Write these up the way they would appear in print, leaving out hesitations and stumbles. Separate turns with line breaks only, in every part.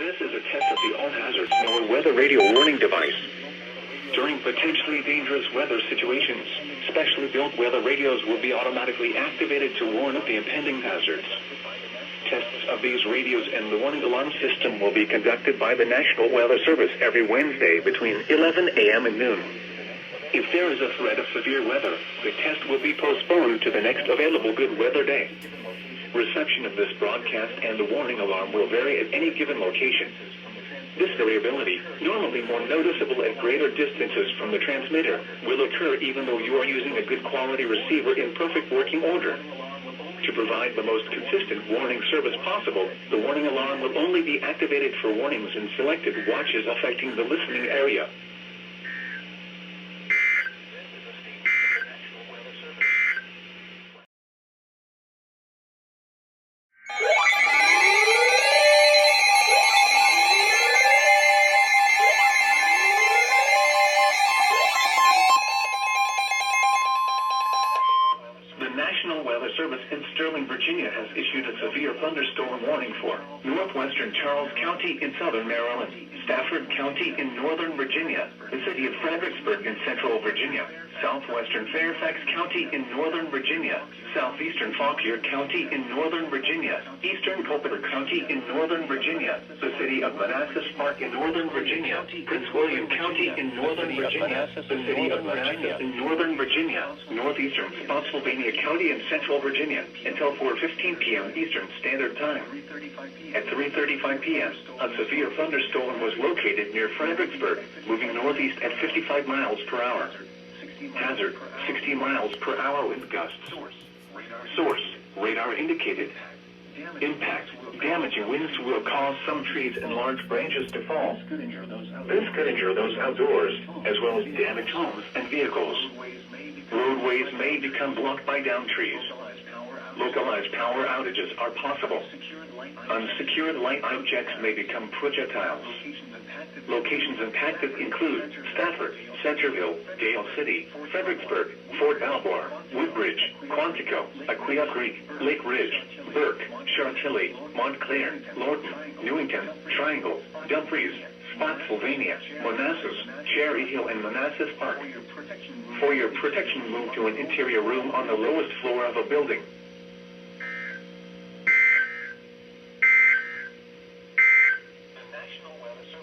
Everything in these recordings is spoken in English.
This is a test of the all-hazards known weather radio warning device. During potentially dangerous weather situations, specially built weather radios will be automatically activated to warn of the impending hazards. Tests of these radios and the warning alarm system will be conducted by the National Weather Service every Wednesday between 11 a.m. and noon. If there is a threat of severe weather, the test will be postponed to the next available good weather day. Reception of this broadcast and the warning alarm will vary at any given location. This variability, normally more noticeable at greater distances from the transmitter, will occur even though you are using a good quality receiver in perfect working order. To provide the most consistent warning service possible, the warning alarm will only be activated for warnings in selected watches affecting the listening area. The National Weather Service in Sterling, Virginia has issued a severe thunderstorm warning for northwestern Charles County in southern Maryland, Stafford County in northern Virginia, the city of Fredericksburg in central Virginia, southwestern Fairfax County in northern Virginia, southeastern Fauquier County in northern Virginia, eastern Culpeper County in northern Virginia, the city of Manassas Park in northern Virginia, Prince William County in northern Virginia, the city of Manassas in northern Virginia, northeastern Spotsylvania County in central Virginia, until 4:15 p.m. Eastern Standard Time. At 3:35 p.m., a severe thunderstorm was located near Fredericksburg, moving northeast at 55 miles per hour. Hazard, 60 miles per hour wind gusts. Source, radar indicated. Impact, damaging winds will cause some trees and large branches to fall. This could injure those outdoors, as well as damage homes and vehicles. Roadways may become blocked by downed trees. Localized power outages are possible. Unsecured light objects may become projectiles. Locations impacted include Stafford, Centerville, Gale City, Fredericksburg, Fort Belvoir, Woodbridge, Quantico, Aquia Creek, Lake Ridge, Burke, Chantilly, Montclair, Lorton, Newington, Triangle, Dumfries, Spotsylvania, Manassas, Cherry Hill, and Manassas Park. For your protection, move to an interior room on the lowest floor of a building.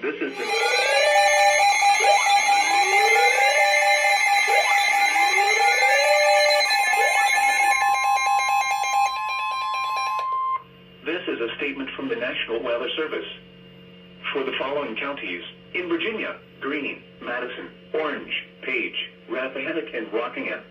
This is the... This is a statement from the National Weather Service. For the following counties, in Virginia, Greene, Madison, Orange, Page, Rappahannock, and Rockingham.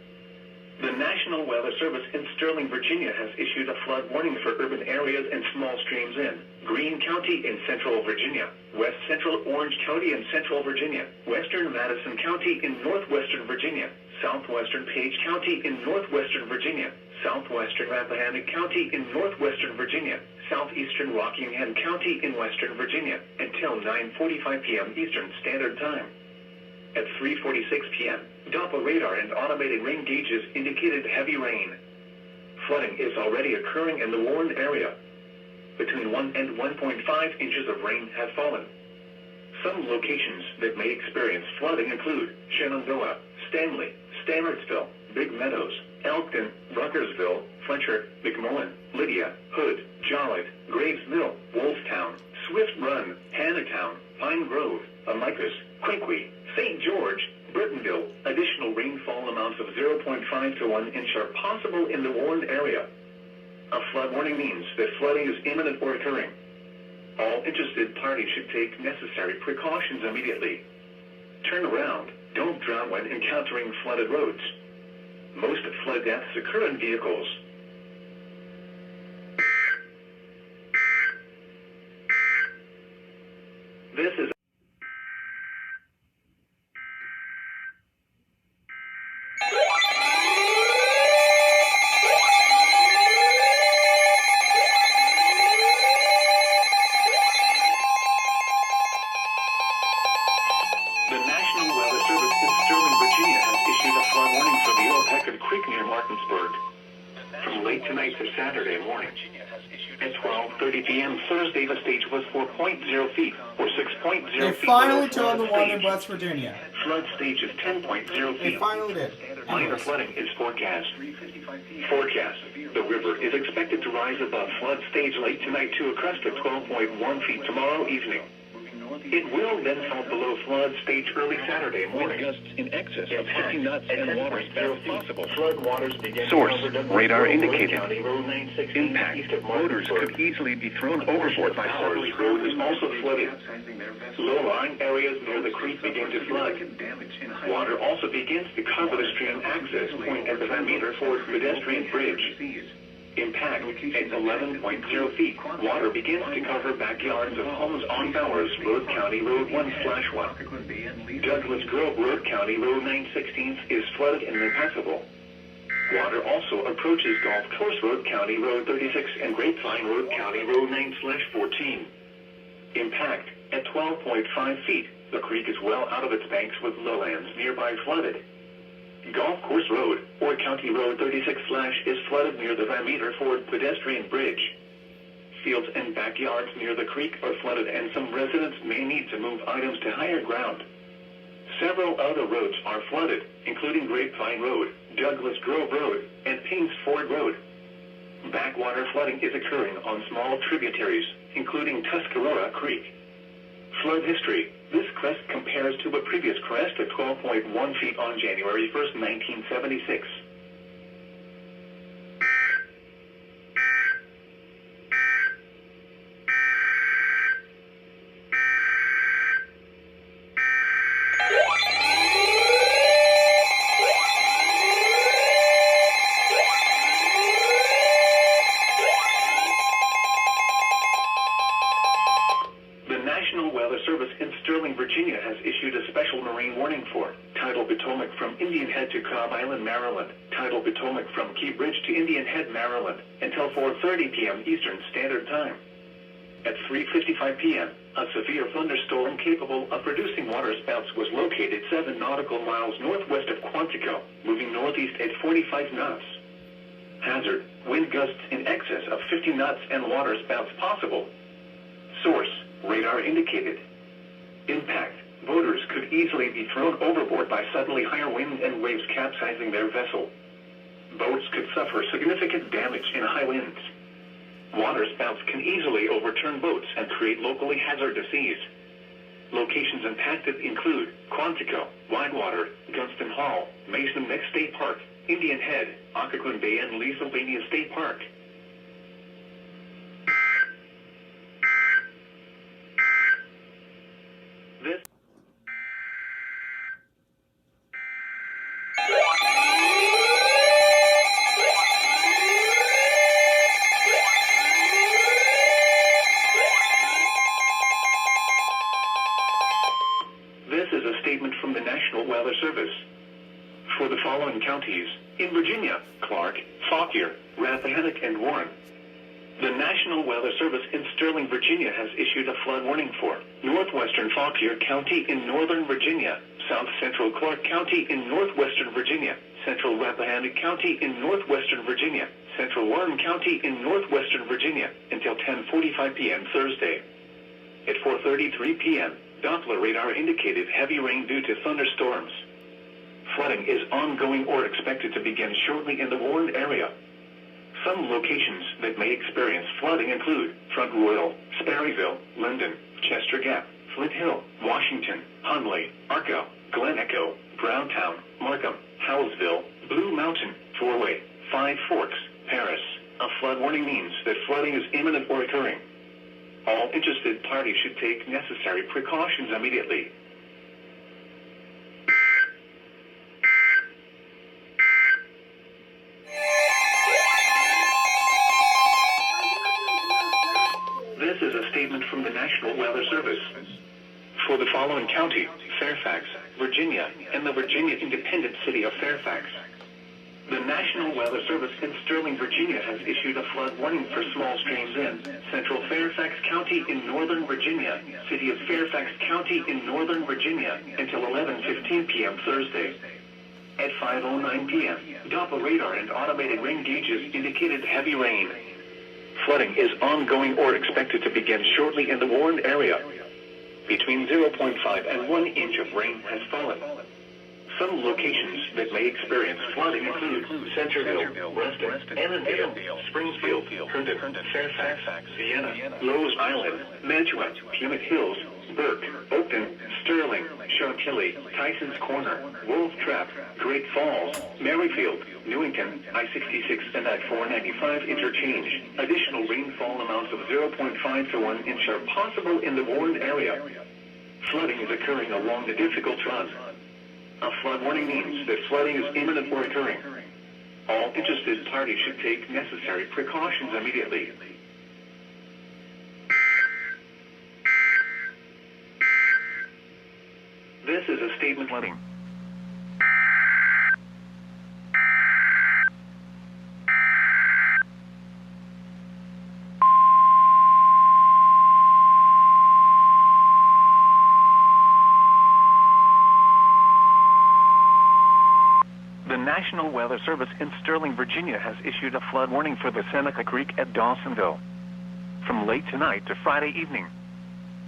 The National Weather Service in Sterling, Virginia has issued a flood warning for urban areas and small streams in Greene County in central Virginia, west central Orange County in central Virginia, western Madison County in northwestern Virginia, southwestern Page County in northwestern Virginia, southwestern Rappahannock County in northwestern Virginia, southeastern Rockingham County in western Virginia, until 9:45 p.m. Eastern Standard Time. At 3:46 p.m., Doppler radar and automated rain gauges indicated heavy rain. Flooding is already occurring in the warned area. Between 1 and 1.5 inches of rain have fallen. Some locations that may experience flooding include Shenandoah, Stanley, Stanardsville, Big Meadows, Elkton, Ruckersville, Fletcher, McMullen, Lydia, Hood, Joliet, Gravesville, Wolftown, Swift Run, Hannahtown, Pine Grove, Amicus, Quinqui, St. George, Brittonville. Additional rainfall amounts of 0.5 to 1 inch are possible in the warned area. A flood warning means that flooding is imminent or occurring. All interested parties should take necessary precautions immediately. Turn around. Don't drown when encountering flooded roads. Most flood deaths occur in vehicles. This is The National Weather Service in Sterling, Virginia has issued a flood warning for the Opequon Creek near Martinsburg. From late tonight to Saturday morning. At 12:30 p.m. Thursday, the stage was 4.0 feet, or 6.0 feet.
They finally told the one in West Virginia.
Flood stage is 10.0 feet.
They finally did.
Minor flooding is forecast. Forecast. The river is expected to rise above flood stage late tonight to a crest of 12.1 feet tomorrow evening. It will then fall below flood stage early Saturday morning.
Gusts in excess of 50 knots and water spouts possible.
Flood waters begin.
Source, radar indicated.
County Road 916
Impact.
east of
Motors
Martinsburg.
could easily be thrown overboard by
Source
source.
Road is also flooded. Low-lying areas near the creek begin to flood. Water also begins to cover the stream access point at the Van Meter Ford pedestrian bridge. Impact at 11.0 feet. Water begins to cover backyards of homes on Bowers Road, County Road 1/1. Douglas Grove Road, County Road 916 is flooded and impassable. Water also approaches Golf Course Road, County Road 36, and Grapevine Road, County Road 9/14. Impact at 12.5 feet. The creek is well out of its banks with lowlands nearby flooded. Golf Course Road, or County Road 36/ is flooded near the Van Meter Ford pedestrian bridge. Fields and backyards near the creek are flooded, and some residents may need to move items to higher ground. Several other roads are flooded, including Grapevine Road, Douglas Grove Road, and Paynes Ford Road. Backwater flooding is occurring on small tributaries, including Tuscarora Creek. Flood history. This crest compares to a previous crest of 12.1 feet on January 1st, 1976. Service in Sterling, Virginia has issued a special marine warning for tidal Potomac from Indian Head to Cobb Island, Maryland, tidal Potomac from Key Bridge to Indian Head, Maryland, until 4:30 p.m. Eastern Standard Time. At 3:55 p.m., a severe thunderstorm capable of producing waterspouts was located 7 nautical miles northwest of Quantico, moving northeast at 45 knots. Hazard, wind gusts in excess of 50 knots and waterspouts possible. Source, radar indicated. Impact, boaters could easily be thrown overboard by suddenly higher winds and waves capsizing their vessel. Boats could suffer significant damage in high winds. Waterspouts can easily overturn boats and create locally hazardous seas. Locations impacted include Quantico, Widewater, Gunston Hall, Mason Neck State Park, Indian Head, Occoquan Bay, and Leesylvania State Park. This is a statement from the National Weather Service. For the following counties, in Virginia, Clark, Fauquier, Rappahannock, and Warren. The National Weather Service in Sterling, Virginia has issued a flood warning for northwestern Fauquier County in northern Virginia, south central Clark County in northwestern Virginia, central Rappahannock County in northwestern Virginia, central Warren County in northwestern Virginia, until 10:45 p.m. Thursday. At 4:33 p.m., Doppler radar indicated heavy rain due to thunderstorms. Flooding is ongoing or expected to begin shortly in the Warren area. Some locations that may experience flooding include Front Royal, Sperryville, Linden, Chester Gap, Flint Hill, Washington, Hunley, Arco, Glen Echo, Browntown, Markham, Howellsville, Blue Mountain, Four-Way, Five Forks, Paris. A flood warning means that flooding is imminent or occurring. All interested parties should take necessary precautions immediately. This is a statement from the National Weather Service. For the following county, Fairfax, Virginia, and the Virginia Independent City of Fairfax. The National Weather Service in Sterling, Virginia has issued a flood warning for small streams in central Fairfax County in northern Virginia, city of Fairfax County in northern Virginia, until 11:15 p.m. Thursday. At 5:09 p.m., Doppler radar and automated rain gauges indicated heavy rain. flooding is ongoing or expected to begin shortly in the warned area. Between 0.5 and 1 inch of rain has fallen. Some locations that may experience flooding include Centerville, Reston, Annandale, Springfield, Herndon, Fairfax, Vienna, Rose Island, Mantua, Plymouth Hills, Burke, Oakton, Sterling, Chantilly, Tyson's Corner, Wolf Trap, Great Falls, Maryfield, Newington, I-66 and I-495 interchange. Additional rainfall amounts of 0.5 to 1 inch are possible in the warned area. Flooding is occurring along the difficult run. A flood warning means that flooding is imminent or occurring. All interested parties should take necessary precautions immediately. This is a statement flooding. The National Weather Service in Sterling, Virginia has issued a flood warning for the Seneca Creek at Dawsonville from late tonight to Friday evening.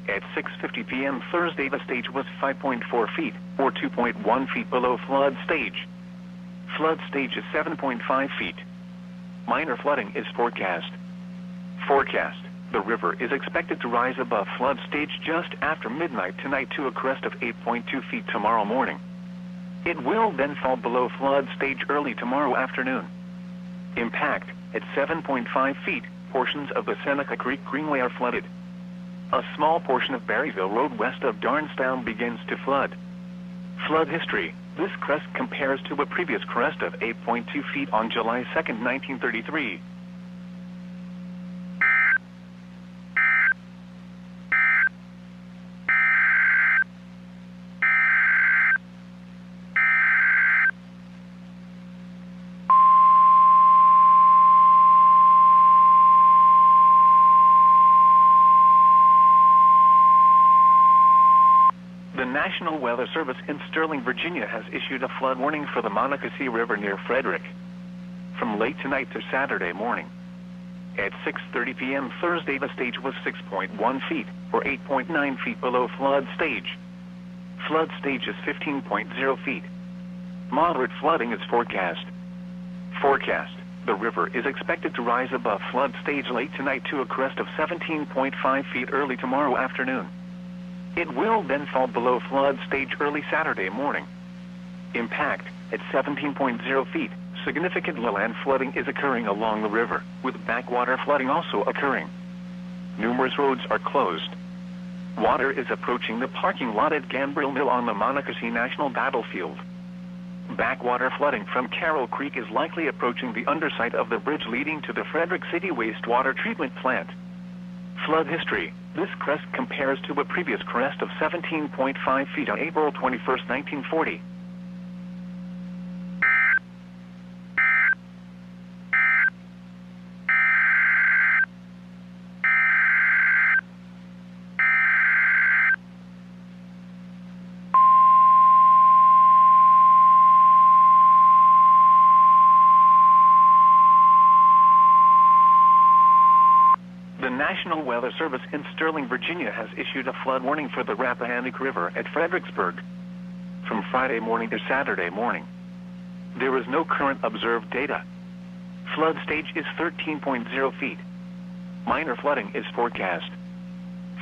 At 6:50 p.m. Thursday, the stage was 5.4 feet, or 2.1 feet below flood stage. Flood stage is 7.5 feet. Minor flooding is forecast. Forecast. The river is expected to rise above flood stage just after midnight tonight to a crest of 8.2 feet tomorrow morning. It will then fall below flood stage early tomorrow afternoon. Impact. At 7.5 feet, portions of the Seneca Creek Greenway are flooded. A small portion of Berryville Road west of Darnestown begins to flood. Flood history. This crest compares to a previous crest of 8.2 feet on July 2, 1933. The National Weather Service in Sterling, Virginia has issued a flood warning for the Monocacy River near Frederick from late tonight to Saturday morning. At 6:30 p.m. Thursday, the stage was 6.1 feet, or 8.9 feet below flood stage. Flood stage is 15.0 feet. Moderate flooding is forecast. Forecast. The river is expected to rise above flood stage late tonight to a crest of 17.5 feet early tomorrow afternoon. It will then fall below flood stage early Saturday morning. Impact. At 17.0 feet, significant lowland flooding is occurring along the river, with backwater flooding also occurring. Numerous roads are closed. Water is approaching the parking lot at Gambrill Mill on the Monocacy National Battlefield. Backwater flooding from Carroll Creek is likely approaching the underside of the bridge leading to the Frederick City wastewater treatment plant. Flood history. This crest compares to a previous crest of 17.5 feet on April 21, 1940. The National Weather Service in Sterling, Virginia has issued a flood warning for the Rappahannock River at Fredericksburg from Friday morning to Saturday morning. There is no current observed data. Flood stage is 13.0 feet. Minor flooding is forecast.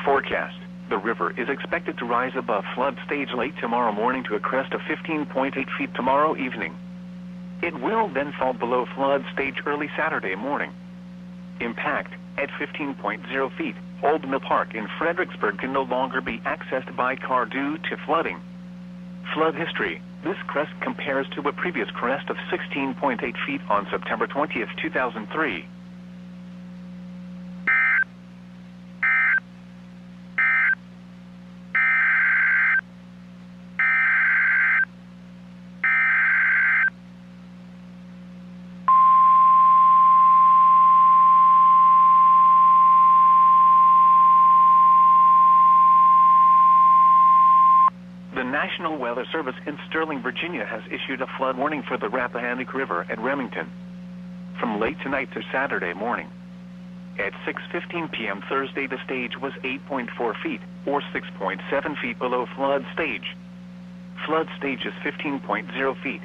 Forecast. The river is expected to rise above flood stage late tomorrow morning to a crest of 15.8 feet tomorrow evening. It will then fall below flood stage early Saturday morning. Impact. At 15.0 feet, Old Mill Park in Fredericksburg can no longer be accessed by car due to flooding. Flood history. This crest compares to a previous crest of 16.8 feet on September 20, 2003. The National Weather Service in Sterling, Virginia has issued a flood warning for the Rappahannock River at Remington from late tonight to Saturday morning.
At 6:15 p.m. Thursday, the stage was 8.4 feet, or 6.7 feet below flood stage. Flood stage is 15.0 feet.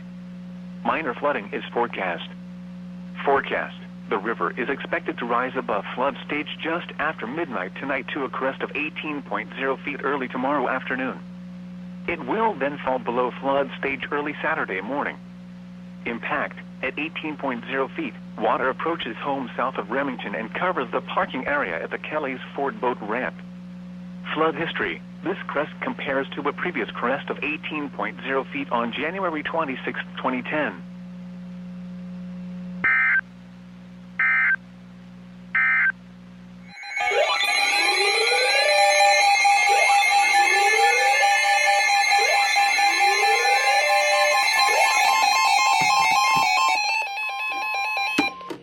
Minor flooding is forecast. Forecast. The river is expected to rise above flood stage just after midnight tonight to a crest of 18.0 feet early tomorrow afternoon. It will then fall below flood stage early Saturday morning. Impact. At 18.0 feet, water approaches homes south of Remington and covers the parking area at the Kelly's Ford boat ramp. Flood history. This crest compares to a previous crest of 18.0 feet on January 26, 2010.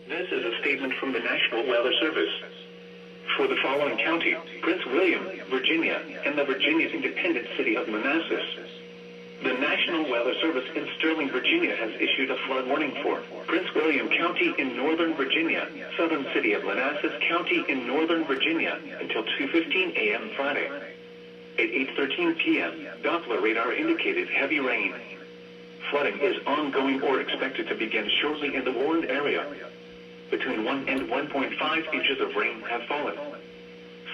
This is a statement from the National Weather Service. For the following county, Prince William, Virginia, and the Virginia independent city of Manassas, the National Weather Service in Sterling, Virginia has issued a flood warning for Prince William County in Northern Virginia, southern city of Manassas County in Northern Virginia until 2:15 a.m. Friday. At 8:13 p.m., Doppler radar indicated heavy rain. Flooding is ongoing or expected to begin shortly in the warned area. Between 1 and 1.5 inches of rain have fallen.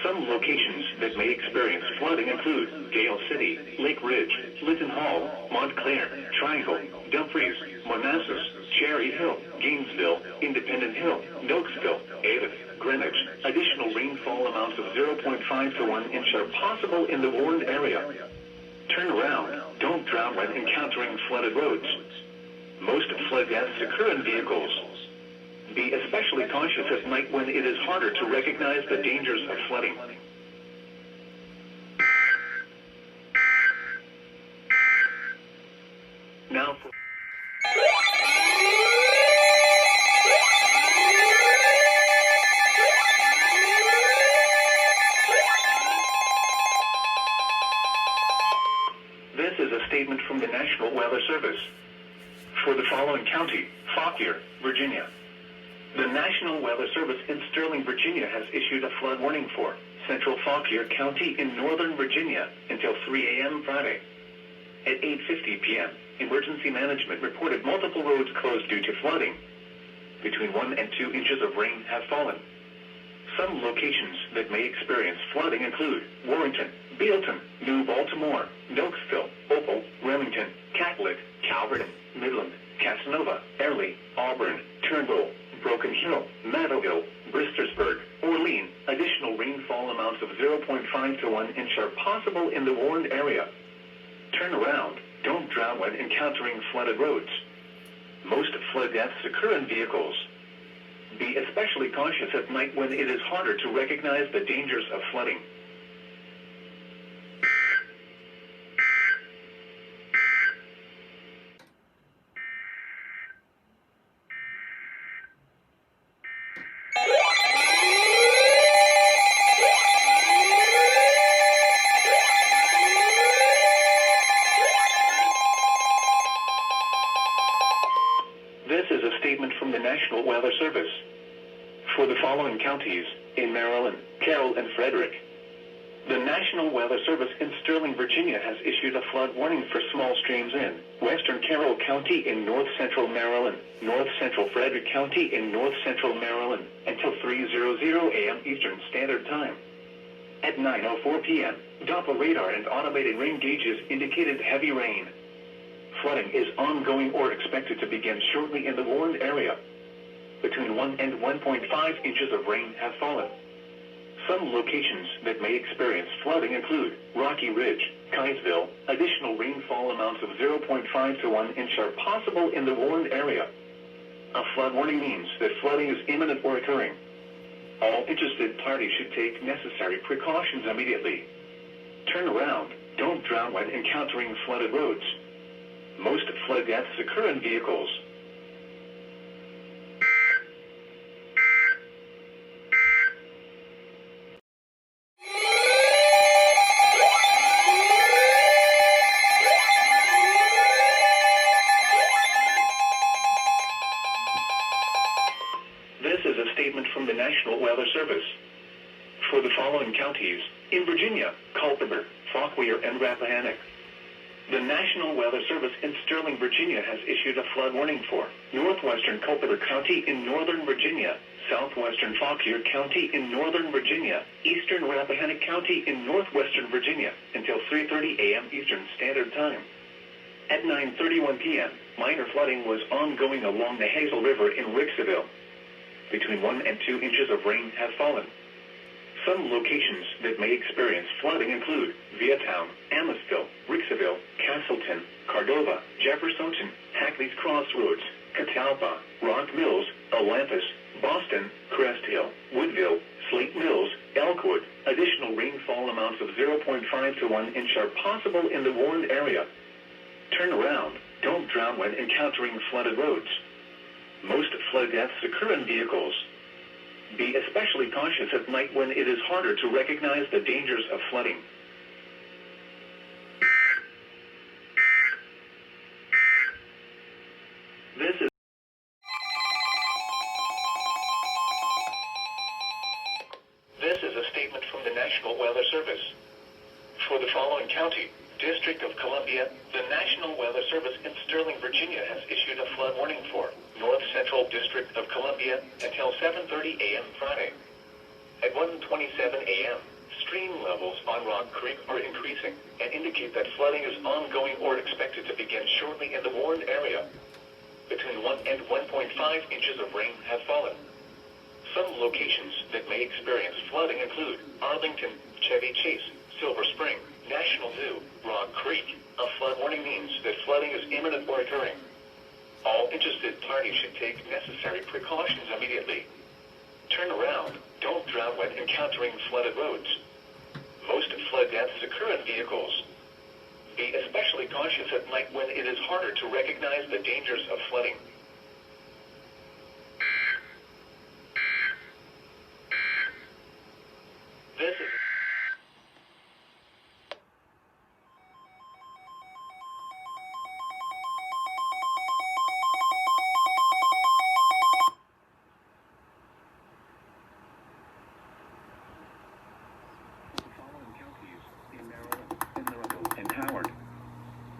Some locations that may experience flooding include Gale City, Lake Ridge, Linton Hall, Montclair, Triangle, Dumfries, Manassas, Cherry Hill, Gainesville, Independent Hill, Nokesville, Avis, Greenwich. Additional rainfall amounts of 0.5 to 1 inch are possible in the warned area. Turn around. Don't drown when encountering flooded roads. Most flood deaths occur in vehicles. Be especially cautious at night when it is harder to recognize the dangers of flooding. Now for This is a statement from the National Weather Service. For the following county, Fauquier, Virginia, the National Weather Service in Sterling, Virginia has issued a flood warning for Central Fauquier County in Northern Virginia until 3 a.m. Friday. At 8:50 p.m., emergency management reported multiple roads closed due to flooding. Between 1 and 2 inches of rain have fallen. Some locations that may experience flooding include Warrington, Bealton, New Baltimore, Nokesville, Opal, Remington, Catholic, Calvert, Midland, Casanova, Airlie, Auburn, Turnbull, Broken Hill, Meadowville, Bristersburg, Orlean. Additional rainfall amounts of 0.5 to 1 inch are possible in the warned area. Turn around. Don't drown when encountering flooded roads. Most flood deaths occur in vehicles. Be especially cautious at night when it is harder to recognize the dangers of flooding. This is a statement from the National Weather Service. For the following counties, in Maryland, Carroll, and Frederick, the National Weather Service in Sterling, Virginia has issued a flood warning for small streams in western Carroll County in north-central Maryland, north-central Frederick County in north-central Maryland, until 3:00 a.m. Eastern Standard Time. At 9:04 p.m., Doppler radar and automated rain gauges indicated heavy rain. Flooding is ongoing or expected to begin shortly in the warned area. Between 1 and 1.5 inches of rain have fallen. Some locations that may experience flooding include Rocky Ridge, Kinesville. Additional rainfall amounts of 0.5 to 1 inch are possible in the warned area. A flood warning means that flooding is imminent or occurring. All interested parties should take necessary precautions immediately. Turn around. Don't drown when encountering flooded roads. Most flood deaths occur in vehicles. This is a statement from the National Weather Service. following counties in Virginia: Culpeper, Fauquier, and Rappahannock. The National Weather Service in Sterling, Virginia has issued a flood warning for northwestern Culpeper County in northern Virginia, southwestern Fauquier County in northern Virginia, eastern Rappahannock County in northwestern Virginia until 3:30 a.m. Eastern Standard Time. At 9:31 p.m., minor flooding was ongoing along the Hazel River in Ricksville. Between 1 and 2 inches of rain have fallen. Some locations that may experience flooding include Viatown, Amosville, Ricksville, Castleton, Cordova, Jeffersonton, Hackney's Crossroads, Catalpa, Rock Mills, Olympus, Boston, Crest Hill, Woodville, Slate Mills, Elkwood. Additional rainfall amounts of 0.5 to 1 inch are possible in the warned area. Turn around. Don't drown when encountering flooded roads. Most flood deaths occur in vehicles. Be especially cautious at night when it is harder to recognize the dangers of flooding. This is a statement from the National Weather Service. For the following county, District of Columbia, the National Weather Service in Sterling, Virginia has issued a flood warning for North Central District of Columbia until 7:30 a.m. Friday. At 1:27 a.m., stream levels on Rock Creek are increasing and indicate that flooding is ongoing or expected to begin shortly in the warned area. Between 1 and 1.5 inches of rain have fallen. Some locations that may experience flooding include Arlington, Chevy Chase, Silver Spring, National Zoo, Rock Creek. A flood warning means that flooding is imminent or occurring. All interested parties should take necessary precautions immediately. Turn around. Don't drown when encountering flooded roads. Most flood deaths occur in vehicles. Be especially cautious at night when it is harder to recognize the dangers of flooding. This is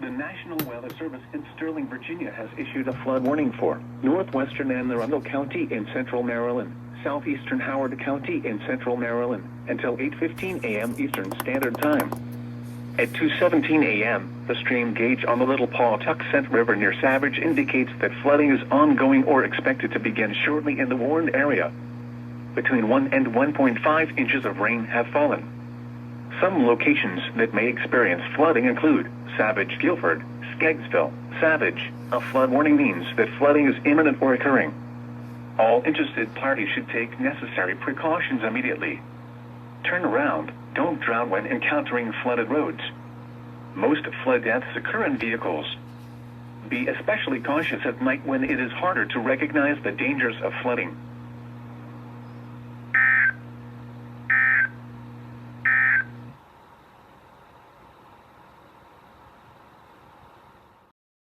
The National Weather Service in Sterling, Virginia has issued a flood warning for northwestern Anne Arundel County in central Maryland, southeastern Howard County in central Maryland, until 8:15 a.m. Eastern Standard Time. At 2:17 a.m., the stream gauge on the Little Pawtuxet River near Savage indicates that flooding is ongoing or expected to begin shortly in the warned area. Between 1 and 1.5 inches of rain have fallen. Some locations that may experience flooding include Savage, Guilford, Skeggsville, Savage. A flood warning means that flooding is imminent or occurring. All interested parties should take necessary precautions immediately. Turn around. Don't drown when encountering flooded roads. Most flood deaths occur in vehicles. Be especially cautious at night when it is harder to recognize the dangers of flooding.